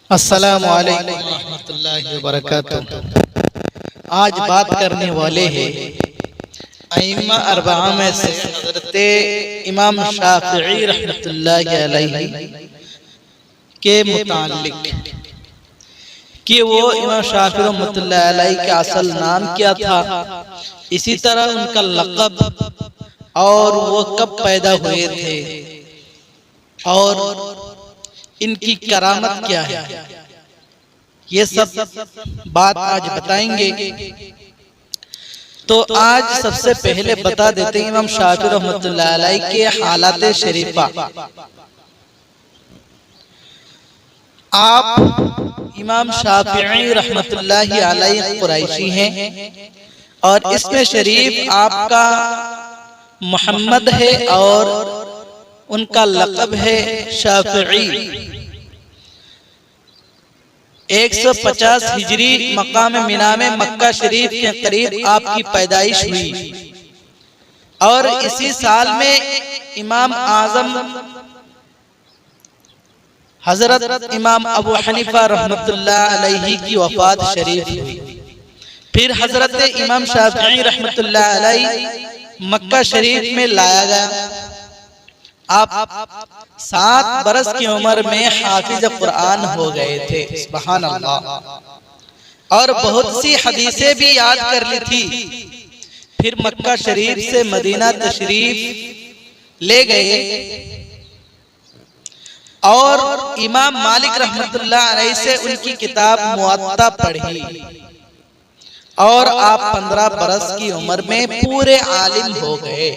अस्सलामु अलैकुम रहमतुल्लाहि व बरकातुहू। आज बात करने वाले हैं अइम्मा अरबआ में से हज़रत इमाम शाफ़िई रहमतुल्लाहि अलैहि के मुताल्लिक कि वो इमाम शाफ़िई रहमतुल्लाहि अलैहि का असल नाम क्या था, इसी तरह उनका लक़ब और वो कब पैदा हुए थे और इनकी करामत क्या है, ये सब बात आज बताएंगे। तो आज सबसे पहले बता देते हैं इमाम शाफ़िई रहमतुल्लाहि अलैहि के हालात शरीफा। आप इमाम शाफ़िई रहमतुल्लाहि अलैहि कुरैशी हैं और इसमें शरीफ आपका मोहम्मद है और उनका लक़ब है शाफ़िई। 150 हिजरी मकाम मिना में मक्का शरीफ के करीब आपकी पैदाइश हुई और इसी साल में इमाम आज़म हजरत इमाम अबू हनीफा रहमतुल्लाह अलैहि की वफात शरीफ हुई। फिर हजरत इमाम शाफ़िई रहमतुल्लाह अलैहि मक्का शरीफ में लाया गया। आप 7 बरस की उम्र में हाफिज कुरान हो गए थे, सुभान अल्लाह, और बहुत सी हदीसें भी याद कर ली थी। फिर मक्का शरीफ से मदीना तशरीफ ले गए और इमाम मालिक रहमतुल्लाह अलैहि से उनकी किताब मुअत्ता पढ़ी और आप 15 बरस की उम्र में पूरे आलिम हो गए।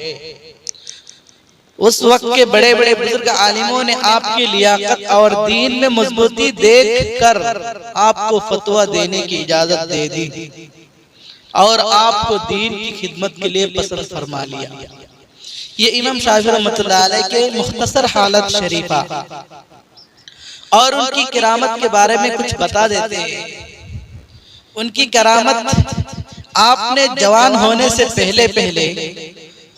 उस वक्त के बड़े बड़े बुजुर्ग आलिमों ने आपकी लियाकत और दीन में मजबूती देखकर आपको फतवा देने की इजाजत दे दी और आपको दीन की खिदमत के लिए पसंद फरमा लिया। ये इमाम शाफ़िई रहमतुल्लाह अलैहि के मुख्तसर हालत शरीफा और उनकी करामत के बारे में कुछ बता देते हैं। उनकी करामत, आपने जवान होने से पहले पहले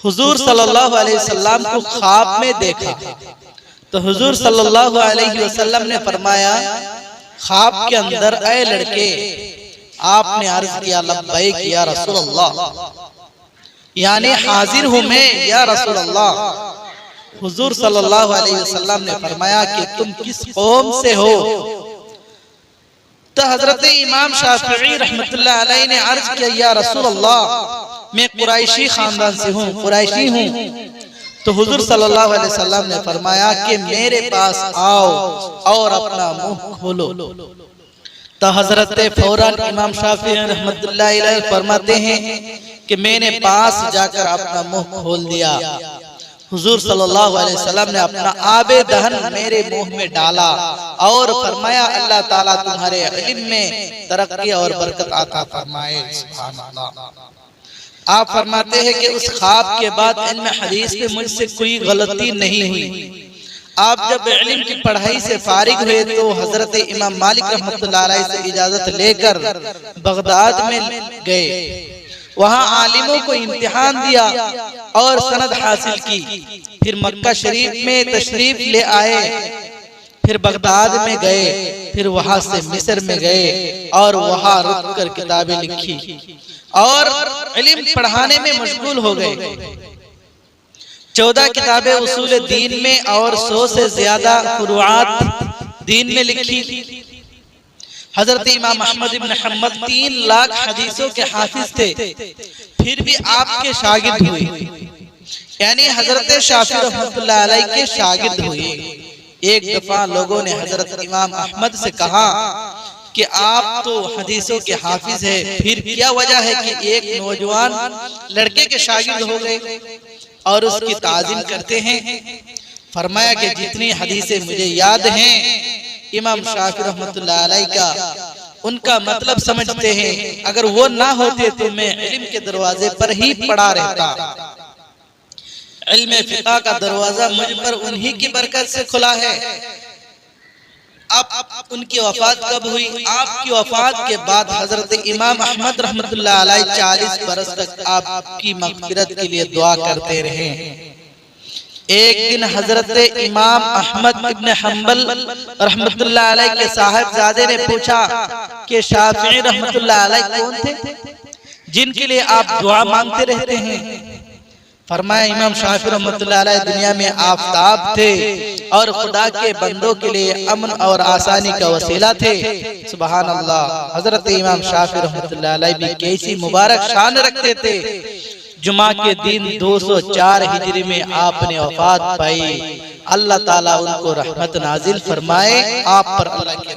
हुजूर सल्लल्लाहु अलैहि वसल्लम को ख्वाब में देखा तो हुजूर सल्लल्लाहु अलैहि वसल्लम ने फरमाया, ख्वाब के अंदर, ऐ लड़के, आपने अर्ज किया, लब्बैक या रसूल अल्लाह, यानी हाजिर हूं मैं या रसूल अल्लाह। हुजूर सल्लल्लाहु अलैहि वसल्लम ने फरमाया कि तुम किस कौम से हो? तो हजरत इमाम शाफ़िई रहमतुल्लाह अलैहि ने अर्ज किया, या रसूल अल्लाह, मैं कुरैशी खानदान से हूँ, कुरैशी हूँ। तो हुजूर सल्लल्लाहु अलैहि वसल्लम ने फरमाया कि मेरे पास आओ और अपना मुंह खोलो। तो हजरत फौरन इमाम शाफ़िई रहमतुल्लाह अलैहि फरमाते हैं कि मैंने पास जाकर अपना मुंह खोल दिया। हुजूर सल्लल्लाहु अलैहि वसल्लम ने अपना आबे दहन मेरे मुंह में डाला और फरमाया, अल्लाह ताला तुम्हारे इल्म में तरक्की और बरकत अता फरमाए। सुभान अल्लाह। आप फरमाते हैं कि उस ख्वाब के बाद इल्म हदीस में मुझसे कोई गलती नहीं हुई। आप जब इल्म की पढ़ाई से फारिग हुए तो हजरत इमाम मालिक रहमतुल्लाह अलैहि से इजाजत लेकर बगदाद में गए। वहां आलिमों को इम्तिहान दिया और सनद हासिल की। फिर मक्का शरीफ में तशरीफ ले आए, फिर बगदाद में गए, फिर वहां से मिस्र में गए और वहां रुक कर किताबें लिखी और इल्म पढ़ाने में मशगूल हो गए। 14 किताबें उसूल दीन में और 100 से ज्यादा फुरुआत दीन में लिखी। हजरत इमाम अहमद इब्न हम्बल 3 लाख हदीसों के हाफिज थे, फिर भी आपके शागिर्द हुए, यानी हजरत शाफ़िई रहमतुल्लाह अलैहि के शागिर्द हुए। एक दफा लोगों ने हजरत इमाम अहमद से कहा कि आप तो हदीसों के हाफिज है, फिर क्या वजह है कि एक नौजवान लड़के के शागिर्द हो गए और उसकी ताज़ीम करते हैं? फरमाया कि जितनी हदीसें मुझे याद हैं, इमाम शाफ़िई रहमतुल्लाह अलैहि का उनका मतलब समझते हैं, अगर वो ना होते तो मैं इल्म के दरवाजे पर ही पड़ा रहता। इल्म फिक़ह का दरवाजा मुझ पर उन्हीं की बरकत से खुला है। अब उनकी वफात कब हुई? आपकी वफात के बाद हजरत इमाम अहमद रहमतुल्लाह अलैहि 40 बरस तक आपकी मग़फ़िरत के लिए दुआ करते रहे। एक दिन हजरत इमाम अहमद इब्न हंबल रहमतुल्लाह अलैह के साहिबजादे ने पूछा कि शाफिई रहमतुल्लाह अलैह कौन थे जिनके लिए आप दुआ मांगते रहते हैं? फरमाया इमाम शाफिई रहमतुल्लाह अलैह दुनिया में आफताब थे और खुदा के बंदों के लिए अमन और आसानी का वसीला थे। सुभान अल्लाह। हजरत इमाम शाफिई रहमतुल्लाह अलैह भी कैसी मुबारक शान रखते थे। जुमा के दिन 204 हिजरी में आपने वफात पाई। अल्लाह ताला उनको रहमत नाजिल फरमाए। आप पर अल्लाह की